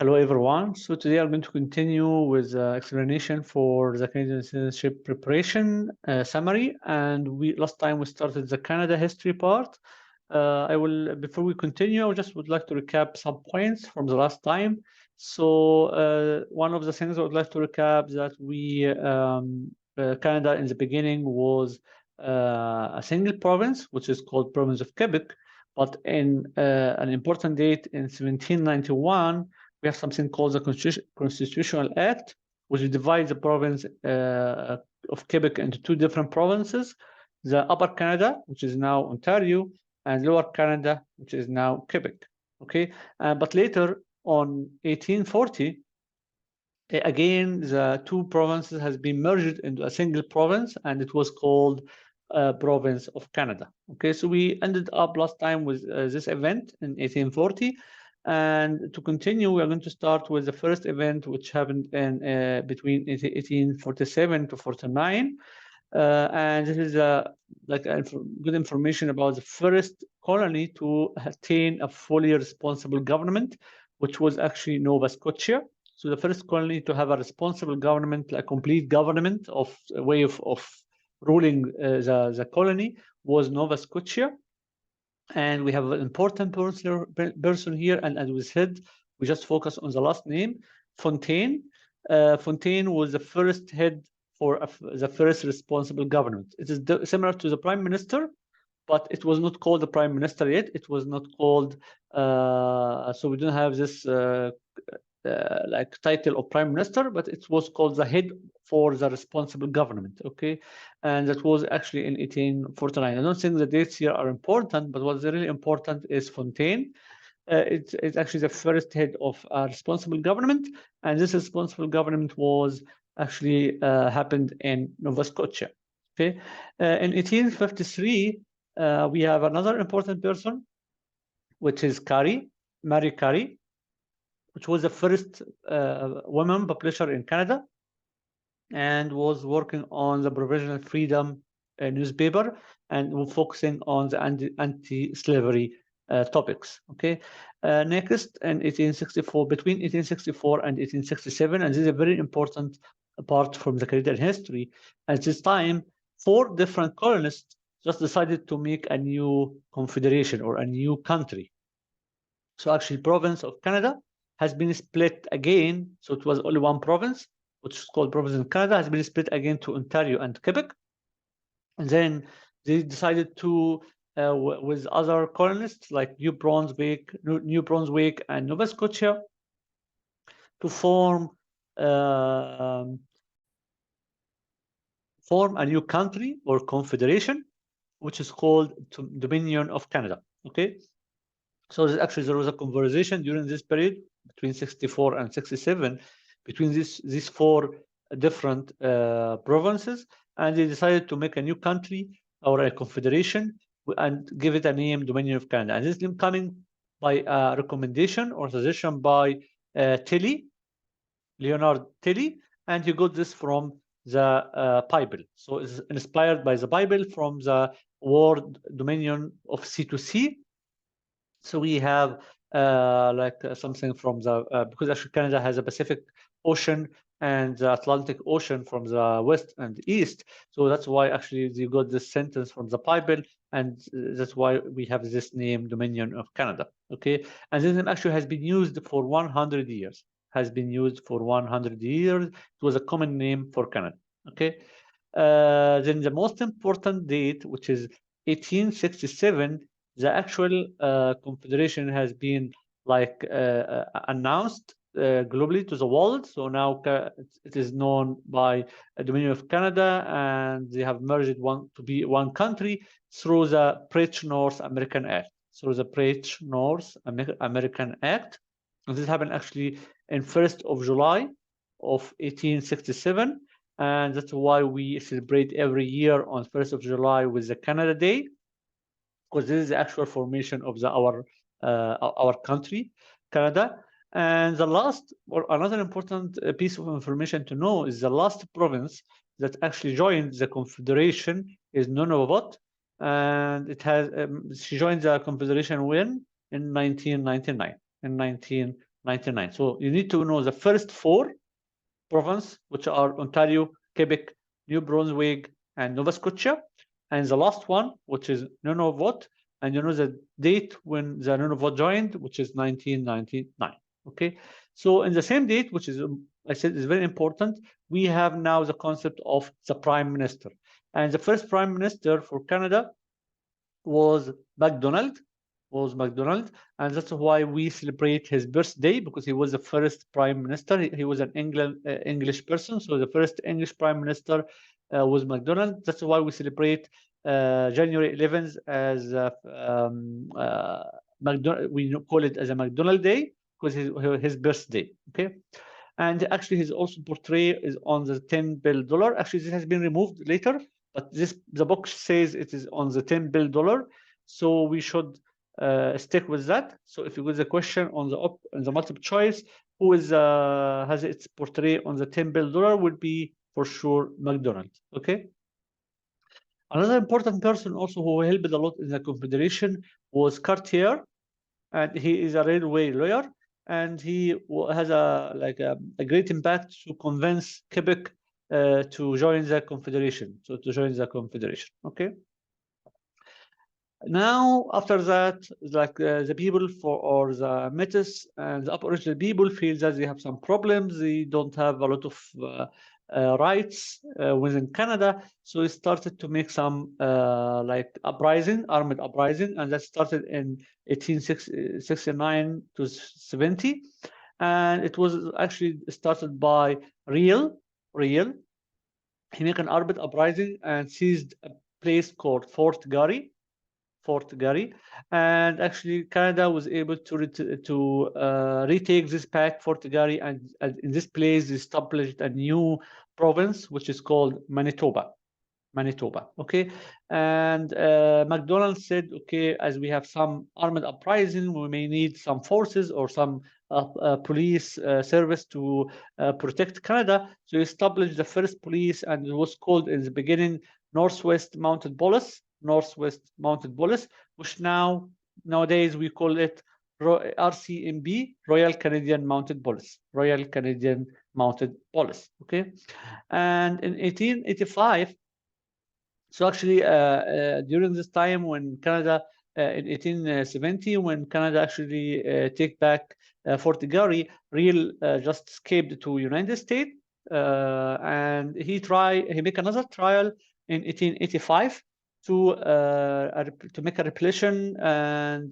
Hello, everyone. So today I'm going to continue with explanation for the Canadian citizenship preparation summary. And last time we started the Canada history part. Before we continue, I just would like to recap some points from the last time. So one of the things I would like to recap that Canada in the beginning was a single province, which is called Province of Quebec. But in an important date in 1791, we have something called the Constitutional Act, which divides the province of Quebec into two different provinces, the Upper Canada, which is now Ontario, and Lower Canada, which is now Quebec. Okay, but later on 1840, again, the two provinces has been merged into a single province, and it was called Province of Canada. Okay, so we ended up last time with this event in 1840. And to continue, we are going to start with the first event, which happened in between 1847 to 49. And this is good information about the first colony to attain a fully responsible government, which was actually Nova Scotia. So the first colony to have a responsible government, a complete government of a way of ruling the colony, was Nova Scotia. And we have an important person here, and as we said, we just focus on the last name, Fontaine. Fontaine was the first head for the first responsible government. It is similar to the prime minister, but it was not called the prime minister yet. It was not called, so we don't have this like title of prime minister, but it was called the head for the responsible government. Okay, and that was actually in 1849. I don't think the dates here are important, but what's really important is Fontaine. It's actually the first head of a responsible government, and this responsible government was actually happened in Nova Scotia. Okay, in 1853, we have another important person, which is Marie Carey, which was the first woman publisher in Canada, and was working on the Provisional Freedom newspaper and focusing on the anti-slavery topics. Okay, next in 1864, between 1864 and 1867, and this is a very important part from the Canadian history. At this time, 4 different colonists just decided to make a new confederation or a new country. So actually, province of Canada has been split again. So it was only one province, which is called Province of Canada, has been split again to Ontario and Quebec. And then they decided to, with other colonists like New Brunswick and Nova Scotia, to form a new country or confederation, which is called Dominion of Canada. Okay, so actually there was a conversation during this period between 64 and 67 between these 4 different provinces, and they decided to make a new country or a confederation and give it a name, Dominion of Canada. And this is coming by a recommendation or suggestion by Leonard Tilley, and he got this from the Bible. So it's inspired by the Bible from the word dominion of sea to sea. So we have something from the, because actually Canada has a Pacific Ocean and the Atlantic Ocean from the west and east. So that's why actually you got this sentence from the Bible, and that's why we have this name, Dominion of Canada. Okay, and this name actually has been used for 100 years. It was a common name for Canada. Okay, then the most important date, which is 1867, the actual confederation has been announced globally to the world. So now it is known by Dominion of Canada, and they have merged to be one country through the British North American Act. And this happened actually in 1st of July of 1867, and that's why we celebrate every year on 1st of July with the Canada Day, because this is the actual formation of our country, Canada. And the last, or another important piece of information to know, is the last province that actually joined the confederation is Nunavut, and it has she joined the confederation when in 1999. 99. So you need to know the first 4 provinces, which are Ontario, Quebec, New Brunswick, and Nova Scotia, and the last one, which is Nunavut, and you know the date when the Nunavut joined, which is 1999. Okay, so in the same date, which is I said is very important, we have now the concept of the Prime Minister, and the first Prime Minister for Canada was MacDonald, and that's why we celebrate his birthday, because he was the first prime minister. He was an English person, so the first English prime minister was MacDonald. That's why we celebrate January 11th as we call it as a MacDonald Day, because his birthday. Okay. And actually, his also portrait is on the $10 bill. Actually, this has been removed later, but the box says it is on the $10 bill. So we should stick with that. So if you get the question on the multiple choice, who is has its portrait on the $10 bill, would be for sure MacDonald. Okay. Another important person also who helped a lot in the Confederation was Cartier, and he is a railway lawyer, and he has a great impact to convince Quebec to join the Confederation. So to join the Confederation. Okay. Now, after that, like the people or the Métis and the Aboriginal people feel that they have some problems. They don't have a lot of rights within Canada. So they started to make some like armed uprising, and that started in 1869 to 70. And it was actually started by Riel. He made an armed uprising and seized a place called Fort Garry, and actually Canada was able to retake this Fort Garry, and in this place they established a new province which is called Manitoba. Okay, and MacDonald said, okay, as we have some armed uprising, we may need some forces or some police service to protect Canada. So he established the first police, and it was called in the beginning Northwest Mounted Police, which nowadays we call it RCMP, Royal Canadian Mounted Police. Okay, and in 1885. So actually, during this time when Canada, in 1870, when Canada actually take back Fort Garry, Riel just escaped to United States, and he make another trial in 1885 to make a repetition, and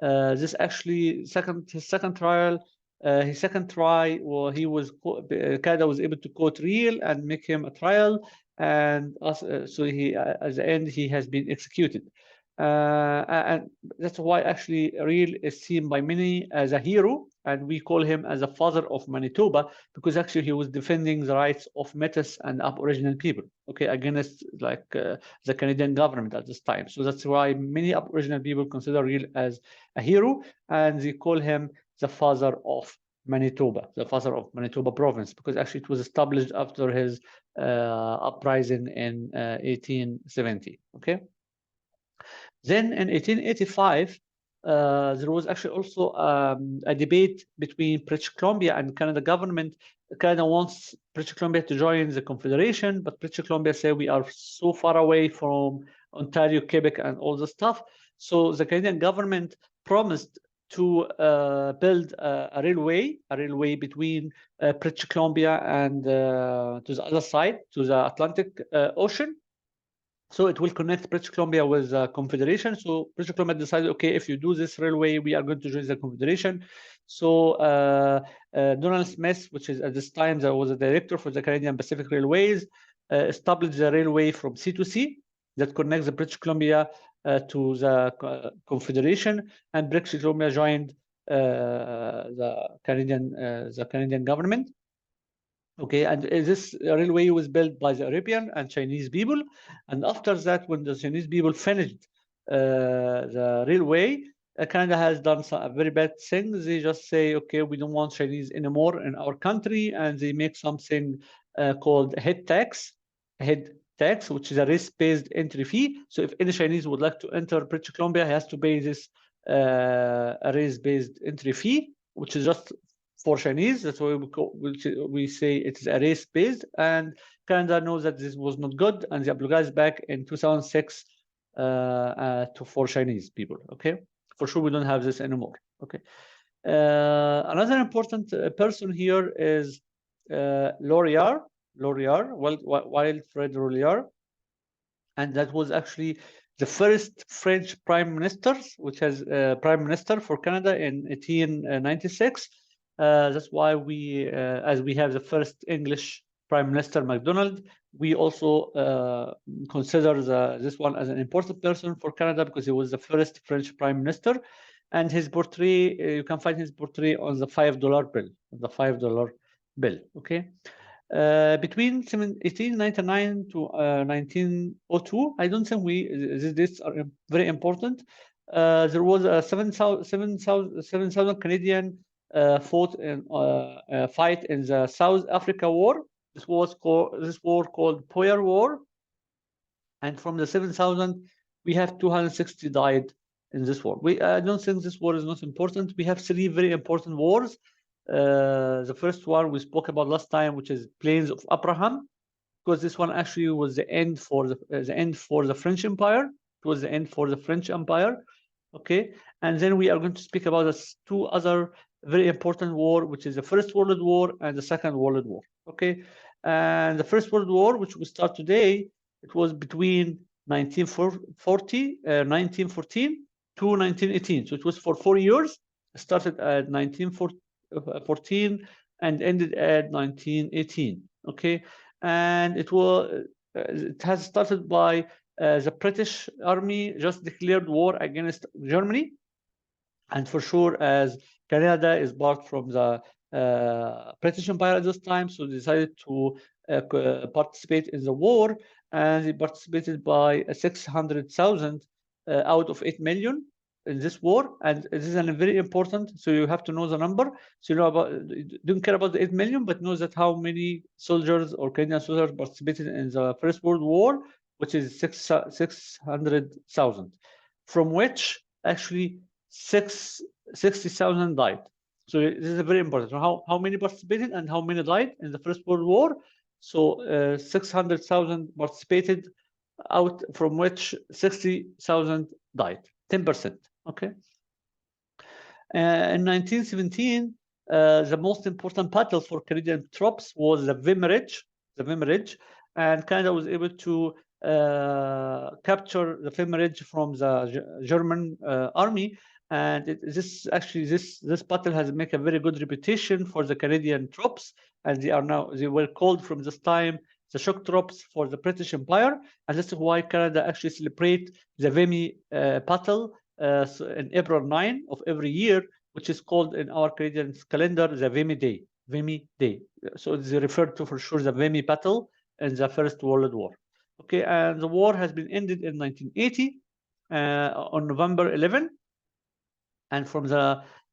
this actually his second trial. His second try, well, Canada was able to quote Riel and make him a trial, and so he at the end he has been executed, and that's why actually Riel is seen by many as a hero, and we call him as a father of Manitoba, because actually he was defending the rights of Métis and Aboriginal people, okay, against like the Canadian government at this time. So that's why many Aboriginal people consider Riel as a hero, and they call him the father of Manitoba province, because actually it was established after his uprising in 1870. Okay. Then in 1885, there was actually also a debate between British Columbia and Canada government. Canada wants British Columbia to join the Confederation, but British Columbia say we are so far away from Ontario, Quebec, and all the stuff. So the Canadian government promised to build a railway between British Columbia and to the other side, to the Atlantic Ocean. So it will connect British Columbia with the Confederation. So British Columbia decided, okay, if you do this railway, we are going to join the Confederation. So Donald Smith, which is at this time there was a director for the Canadian Pacific Railways, established the railway from sea to sea that connects the British Columbia to the Confederation, and British Columbia joined the Canadian government. Okay, and this railway was built by the European and Chinese people, and after that, when the Chinese people finished the railway, Canada has done some very bad things. They just say, okay, we don't want Chinese anymore in our country, and they make something called head tax, which is a risk-based entry fee. So if any Chinese would like to enter British Columbia, he has to pay this a race-based entry fee, which is just for Chinese. That's why we say it is a race-based, and Canada knows that this was not good, and they apologized back in 2006 for Chinese people. Okay, for sure we don't have this anymore. Okay, another important person here is Wilfred Laurier, and that was actually the first French prime minister, which has prime minister for Canada in 1896. That's why we, as we have the first English prime minister, MacDonald, we also consider this one as an important person for Canada because he was the first French prime minister. And his portrait, you can find his portrait on the $5 bill, okay? Between 1899 to 1902, I don't think these dates are very important. There was a 7,000 Canadian fight in the South Africa War. This war called Boer War, and from the 7,000, we have 260 died in this war. I don't think this war is not important. We have 3 very important wars. The first one we spoke about last time, which is Plains of Abraham, because this one actually was the end for the French Empire. It was the end for the French Empire. Okay, and then we are going to speak about the 2 other very important war, which is the First World War and the Second World War. Okay, and the First World War, which we start today, it was between 1914 to 1918. So it was for 4 years. It started at 1914 and ended at 1918. Okay, and it has started by the British Army just declared war against Germany, and for sure, as Canada is part from the British Empire at this time, so they decided to participate in the war, and they participated by 600,000 out of 8 million in this war, and this is very important. So you have to know the number. So you know don't care about the 8 million, but know that how many soldiers or Canadian soldiers participated in the First World War, which is 600,000, from which actually 60,000 died. So this is very important. So how many participated and how many died in the First World War? So 600,000 participated, out from which 60,000 died, 10%. Okay. In 1917, the most important battle for Canadian troops was the Vimy Ridge, and Canada was able to capture the Vimy Ridge from the German army. And this battle has made a very good reputation for the Canadian troops, and they were called from this time the shock troops for the British Empire, and this is why Canada actually celebrate the Vimy battle in April 9 of every year, which is called in our Canadian calendar the Vimy Day. So it's referred to for sure the Vimy battle in the First World War. Okay, and the war has been ended in 1980 on November 11. And from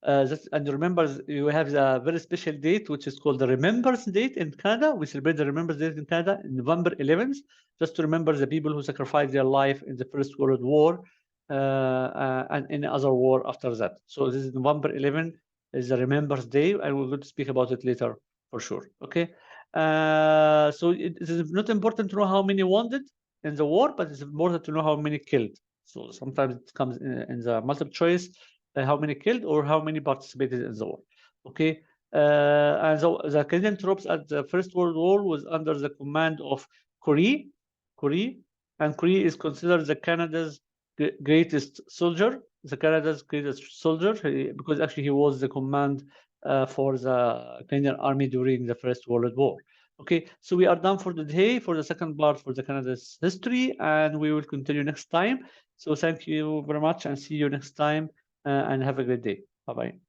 and remember, you have the very special date, which is called the Remembrance Date in Canada. We celebrate the Remembrance Date in Canada in November 11th, just to remember the people who sacrificed their life in the First World War and any other war after that. So this is November 11 is the Remembrance Day, and we're going to speak about it later for sure. Okay, so it is not important to know how many wounded in the war, but it's important to know how many killed. So sometimes it comes in the multiple choice. How many killed or how many participated in the war. Okay, and so the Canadian troops at the First World War was under the command of Curie, and Curie is considered the Canada's greatest soldier, because actually he was the command for the Canadian Army during the First World War. Okay, so we are done for today for the second part for the Canada's history, and we will continue next time. So thank you very much and see you next time. And have a great day. Bye-bye.